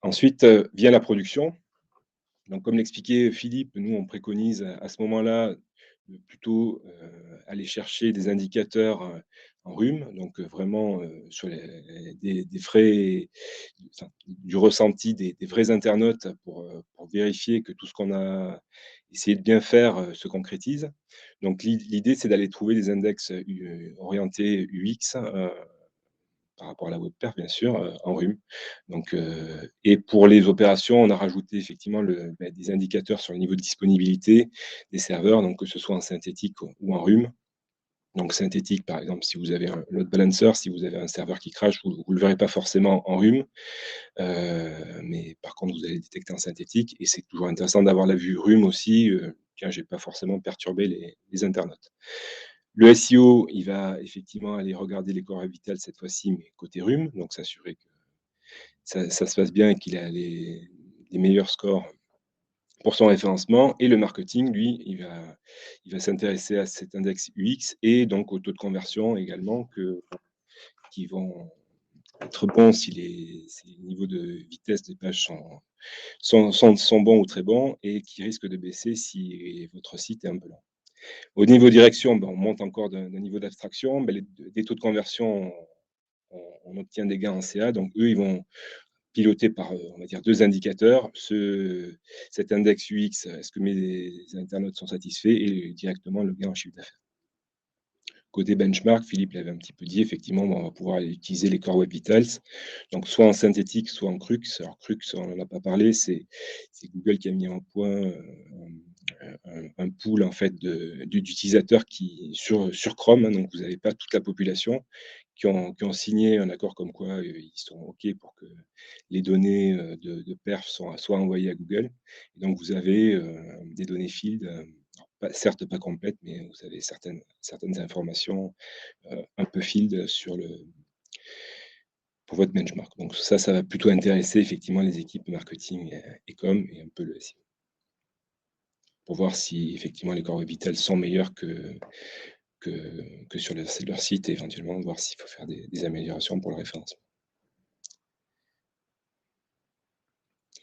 Ensuite, vient la production. Donc, comme l'expliquait Philippe, nous, on préconise à ce moment-là de plutôt aller chercher des indicateurs en rhume, donc vraiment sur des frais, enfin, du ressenti des vrais internautes pour vérifier que tout ce qu'on a essayé de bien faire se concrétise. Donc, l'idée, c'est d'aller trouver des index orientés UX par rapport à la web perf, bien sûr, en rhume. Donc, et pour les opérations, on a rajouté effectivement des indicateurs sur le niveau de disponibilité des serveurs, donc que ce soit en synthétique ou en rhume. Donc synthétique, par exemple, si vous avez un load balancer, si vous avez un serveur qui crache, vous ne le verrez pas forcément en rhume, mais par contre, vous allez le détecter en synthétique, et c'est toujours intéressant d'avoir la vue rhume aussi. Tiens, j'ai pas forcément perturbé les internautes. Le SEO, il va effectivement aller regarder les core vitals cette fois-ci, mais côté rhume, donc s'assurer que ça se passe bien et qu'il a les meilleurs scores pour son référencement. Et le marketing, lui, il va s'intéresser à cet index UX et donc au taux de conversion également qui vont être bons si les niveaux de vitesse des pages sont bons ou très bons et qui risquent de baisser si votre site est un peu lent. Au niveau direction, on monte encore d'un niveau d'abstraction. Des taux de conversion, on obtient des gains en CA. Donc, eux, ils vont piloter par, on va dire, deux indicateurs. Cet index UX, est-ce que mes internautes sont satisfaits et directement le gain en chiffre d'affaires. Côté benchmark, Philippe l'avait un petit peu dit, effectivement, on va pouvoir utiliser les Core Web Vitals, donc soit en synthétique, soit en Crux. Alors Crux, on n'en a pas parlé, c'est Google qui a mis en point un pool en fait d'utilisateurs qui sur Chrome, hein, donc vous n'avez pas toute la population qui ont signé un accord comme quoi ils sont OK pour que les données de perf soient envoyées à Google. Et donc vous avez des données field, certes pas complètes, mais vous avez certaines informations un peu field pour votre benchmark. Donc ça va plutôt intéresser effectivement les équipes marketing et com et un peu le SEO. Pour voir si effectivement les Core Web Vitals sont meilleurs que sur leur site et éventuellement voir s'il faut faire des améliorations pour le référencement.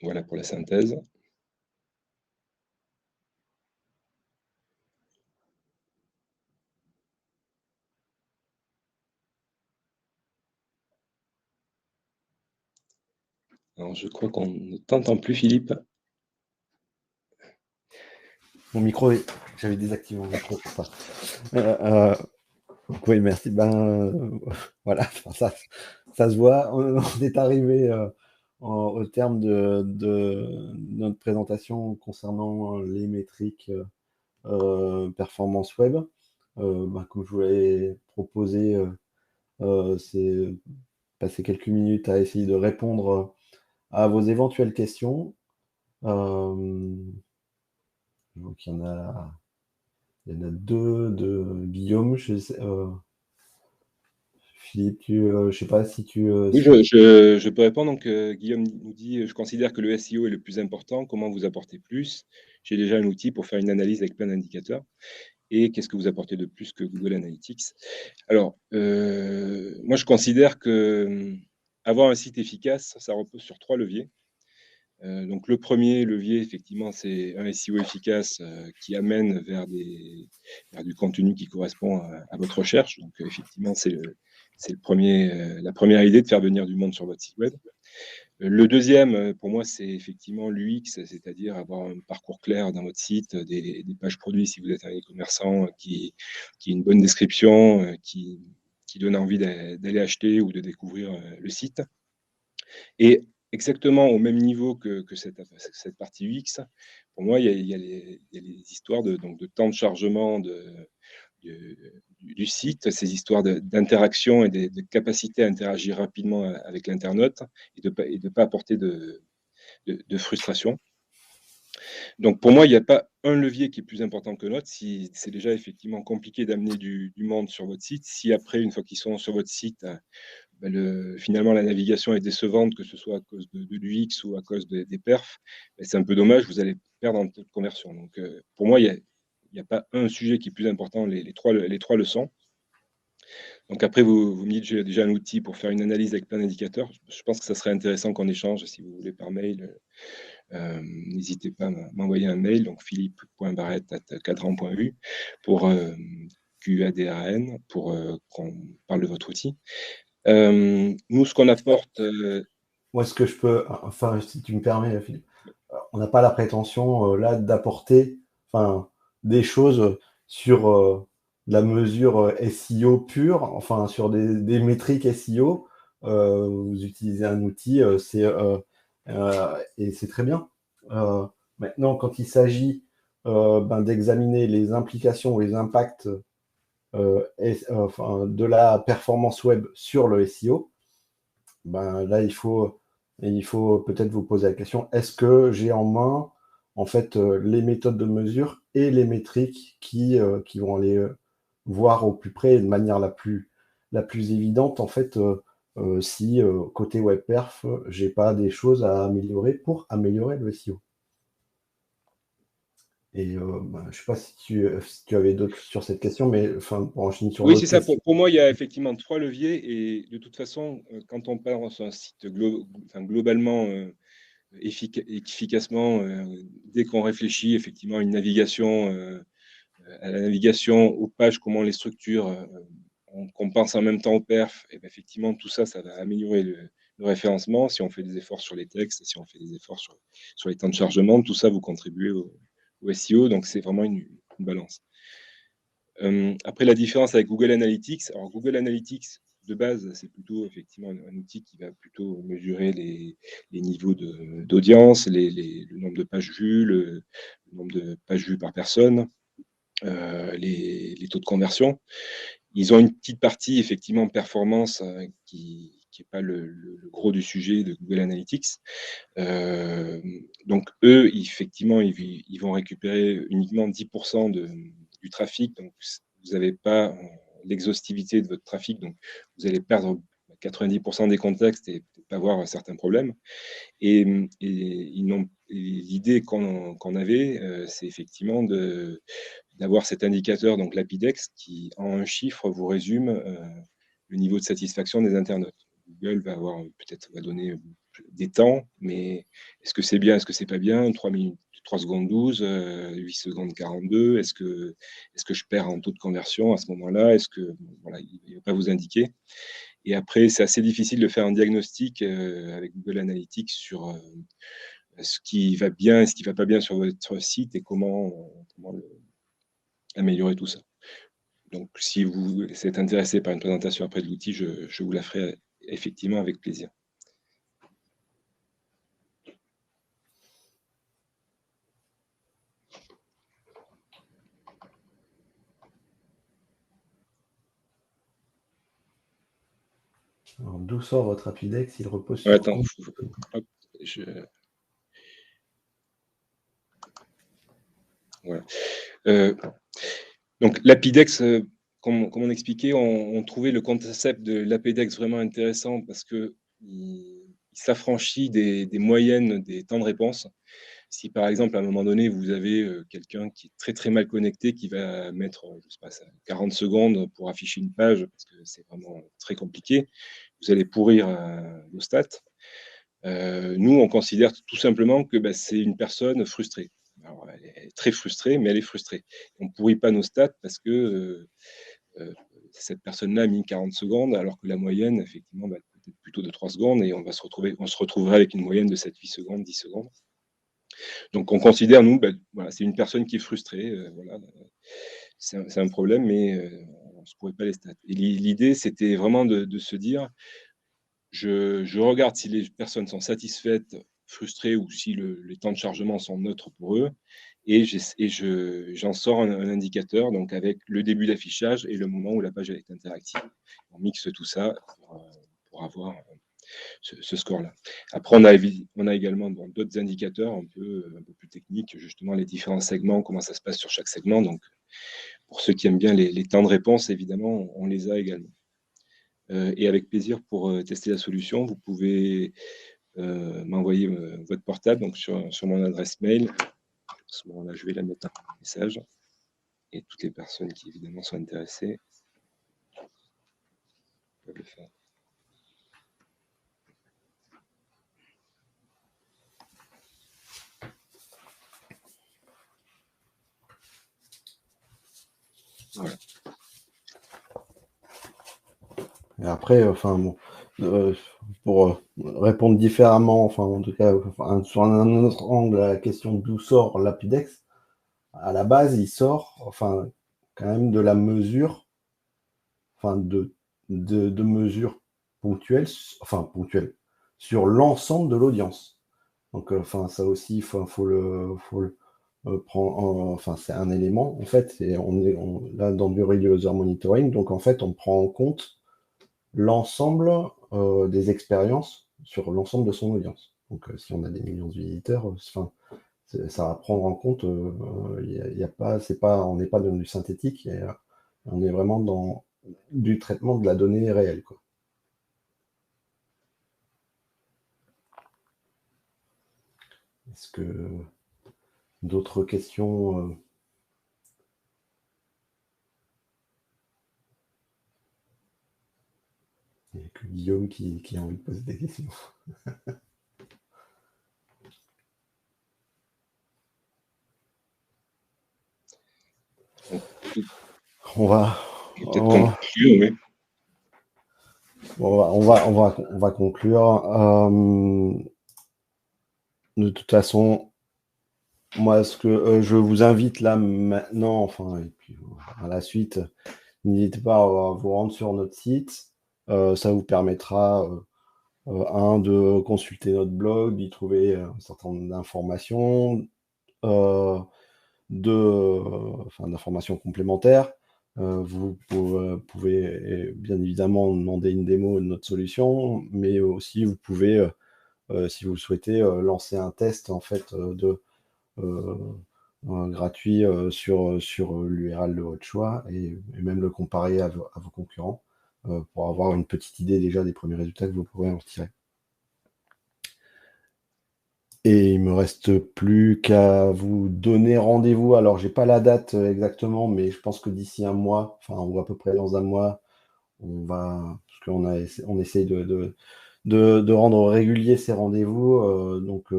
Voilà pour la synthèse. Alors je crois qu'on ne t'entend plus, Philippe. Mon micro, j'avais désactivé mon micro pour ça. Oui, merci. Voilà, ça se voit. On est arrivé au terme de notre présentation concernant les métriques performance web. Comme je vous l'avais proposé, c'est passer quelques minutes à essayer de répondre à vos éventuelles questions. Donc il y en a deux de Guillaume. Philippe, je sais pas si tu. Oui, je peux répondre. Donc, Guillaume nous dit, je considère que le SEO est le plus important. Comment vous apportez plus? J'ai déjà un outil pour faire une analyse avec plein d'indicateurs. Et qu'est-ce que vous apportez de plus que Google Analytics? Alors, moi, je considère que avoir un site efficace, ça repose sur 3 leviers. Donc le premier levier, effectivement, c'est un SEO efficace qui amène vers du contenu qui correspond à votre recherche. Donc effectivement, c'est la première idée de faire venir du monde sur votre site web. Le deuxième, pour moi, c'est effectivement l'UX, c'est-à-dire avoir un parcours clair dans votre site, des pages produits si vous êtes un e-commerçant qui a une bonne description, qui donne envie d'aller acheter ou de découvrir le site. Et exactement au même niveau que cette partie UX, pour moi, il y a les histoires donc de temps de chargement du site, ces histoires d'interaction et de capacité à interagir rapidement avec l'internaute et de pas apporter de frustration. Donc pour moi, il n'y a pas un levier qui est plus important que l'autre. Si c'est déjà effectivement compliqué d'amener du monde sur votre site, si après, une fois qu'ils sont sur votre site, finalement, la navigation est décevante, que ce soit à cause de l'UX ou à cause des perfs, c'est un peu dommage, vous allez perdre en taux de conversion. Donc, pour moi, il n'y a pas un sujet qui est plus important, les trois le sont. Donc après, vous me dites, j'ai déjà un outil pour faire une analyse avec plein d'indicateurs. Je pense que ça serait intéressant qu'on échange, si vous voulez, par mail. N'hésitez pas à m'envoyer un mail, donc philippe.barrette@cadran.eu pour QADRN, pour qu'on parle de votre outil. Nous, ce qu'on apporte. Moi, ce que je peux, enfin, si tu me permets, Philippe, on n'a pas la prétention là d'apporter, des choses sur la mesure SEO pure, enfin sur des métriques SEO. Vous utilisez un outil, et c'est très bien. Maintenant, quand il s'agit d'examiner les implications ou les impacts de la performance web sur le SEO, là, il faut peut-être vous poser la question, est-ce que j'ai en main en fait les méthodes de mesure et les métriques qui vont aller voir au plus près et de manière la plus évidente en fait si côté WebPerf, j'ai pas des choses à améliorer pour améliorer le SEO. Et je sais pas si tu avais d'autres sur cette question, mais pour enchaîner sur Oui, l'autre c'est ça. question. Pour moi, il y a effectivement 3 leviers et de toute façon, quand on parle sur un site globalement efficacement, dès qu'on réfléchit effectivement à la navigation, aux pages, comment on les structure, qu'on pense en même temps aux perfs, et effectivement, tout ça, ça va améliorer le référencement. Si on fait des efforts sur les textes, si on fait des efforts sur les temps de chargement, tout ça, vous contribuez au SEO. Donc, c'est vraiment une balance. Après, la différence avec Google Analytics, alors Google Analytics, de base, c'est plutôt effectivement un outil qui va plutôt mesurer les niveaux d'audience, le nombre de pages vues, le nombre de pages vues par personne, les taux de conversion. Ils ont une petite partie effectivement performance qui n'est pas le gros du sujet de Google Analytics. Donc eux, effectivement, ils vont récupérer uniquement 10% du trafic. Donc vous n'avez pas l'exhaustivité de votre trafic, donc vous allez perdre 90% des contextes et peut-être pas avoir certains problèmes. Et l'idée qu'on avait, c'est effectivement d'avoir cet indicateur, donc l'Apidex, qui en un chiffre vous résume le niveau de satisfaction des internautes. Google va avoir peut-être va donner des temps, mais est-ce que c'est bien, est-ce que c'est pas bien, 3 minutes, 3 secondes 12, 8 secondes 42, est-ce que je perds en taux de conversion à ce moment-là, est-ce que voilà, il ne va pas vous indiquer. Et après, c'est assez difficile de faire un diagnostic avec Google Analytics sur ce qui va bien et ce qui ne va pas bien sur votre site et comment améliorer tout ça. Donc, si vous êtes intéressé par une présentation après de l'outil, je vous la ferai effectivement avec plaisir. Alors, d'où sort votre Apidex? Il repose Ouais, sur attends, quoi? Voilà. Donc, l'Apidex, comme on expliquait, on trouvait le concept de l'Apidex vraiment intéressant parce qu'il s'affranchit des moyennes des temps de réponse. Si par exemple, à un moment donné, vous avez quelqu'un qui est très très mal connecté, qui va mettre, je sais pas, 40 secondes pour afficher une page, parce que c'est vraiment très compliqué, vous allez pourrir vos stats. Nous, on considère tout simplement que c'est une personne frustrée. Alors, elle est très frustrée, mais elle est frustrée. On ne pourrit pas nos stats parce que cette personne-là a mis 40 secondes, alors que la moyenne, effectivement, va être peut-être plutôt de 3 secondes, et on se retrouverait avec une moyenne de 7, 8 secondes, 10 secondes. Donc, on considère, nous, voilà, c'est une personne qui est frustrée. Voilà, c'est un problème, mais on ne se pourrait pas les stats. Et l'idée, c'était vraiment de se dire, je regarde si les personnes sont satisfaites, frustrées, ou si les temps de chargement sont neutres pour eux, et j'en sors un indicateur, donc avec le début d'affichage et le moment où la page est interactive. On mixe tout ça pour avoir ce score-là. Après, on a également d'autres indicateurs un peu plus techniques, justement les différents segments, comment ça se passe sur chaque segment. Donc, pour ceux qui aiment bien les temps de réponse, évidemment, on les a également. Et avec plaisir, pour tester la solution, vous pouvez m'envoyer votre portable, donc sur mon adresse mail. À ce moment-là, je vais la mettre en message. Et toutes les personnes qui, évidemment, sont intéressées peuvent le faire. Voilà. Et après, enfin bon, pour répondre différemment, enfin en tout cas, sur un autre angle à la question d'où sort l'Apidex, à la base, il sort, enfin, quand même de la mesure, enfin de mesures ponctuelles, enfin ponctuelles, sur l'ensemble de l'audience. Donc, enfin, ça aussi, faut le prendre, enfin, c'est un élément, en fait, et on est là dans du real user monitoring, donc en fait, on prend en compte l'ensemble des expériences sur l'ensemble de son audience. Donc, si on a des millions de visiteurs, enfin, ça va prendre en compte, y a pas, on n'est pas dans du synthétique, et, on est vraiment dans du traitement de la donnée réelle, quoi. Est-ce que d'autres questions? Il n'y a que Guillaume qui a envie de poser des questions. On va conclure, oui. On va conclure. De toute façon, Moi, ce que je vous invite là maintenant, enfin, et puis à la suite, n'hésitez pas à vous rendre sur notre site. Ça vous permettra, de consulter notre blog, d'y trouver un certain nombre d'informations, euh, d'informations complémentaires. Vous pouvez bien évidemment demander une démo de notre solution, mais aussi vous pouvez, si vous le souhaitez, lancer un test en fait euh, gratuit sur l'URL de votre choix et même le comparer à vos concurrents pour avoir une petite idée déjà des premiers résultats que vous pourrez en retirer. Et il me reste plus qu'à vous donner rendez-vous. Alors, j'ai pas la date exactement, mais je pense que d'ici un mois, enfin, ou à peu près dans un mois, parce on essaye de rendre réguliers ces rendez-vous, donc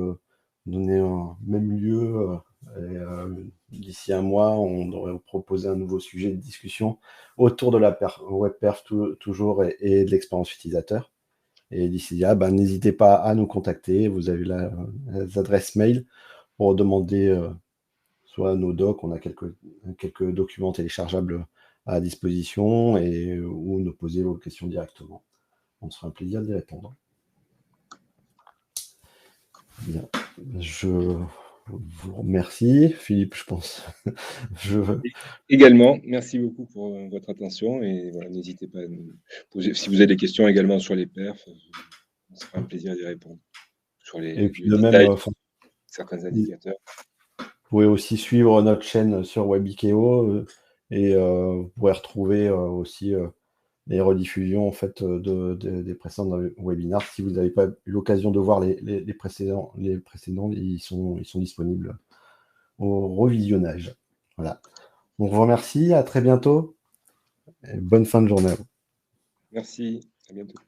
donner un même lieu. D'ici un mois, on devrait vous proposer un nouveau sujet de discussion autour de la web perf toujours et de l'expérience utilisateur. Et d'ici là, ben, n'hésitez pas à nous contacter. Vous avez les adresses mail pour demander soit nos docs, on a quelques documents téléchargeables à disposition, ou nous poser vos questions directement. On se fera un plaisir d'y répondre. Bien. Je vous remercie. Philippe, je pense. Également, merci beaucoup pour votre attention et voilà, n'hésitez pas à nous poser si vous avez des questions également sur les perfs, on se fera un plaisir d'y répondre, sur Et puis le de même, détail de certains vous indicateurs. pouvez aussi suivre notre chaîne sur Webikeo et vous pourrez retrouver aussi les rediffusions en fait des précédents webinars. Si vous n'avez pas eu l'occasion de voir les précédents, ils sont disponibles au revisionnage. Voilà. On vous remercie, à très bientôt et bonne fin de journée à vous. Merci, à bientôt.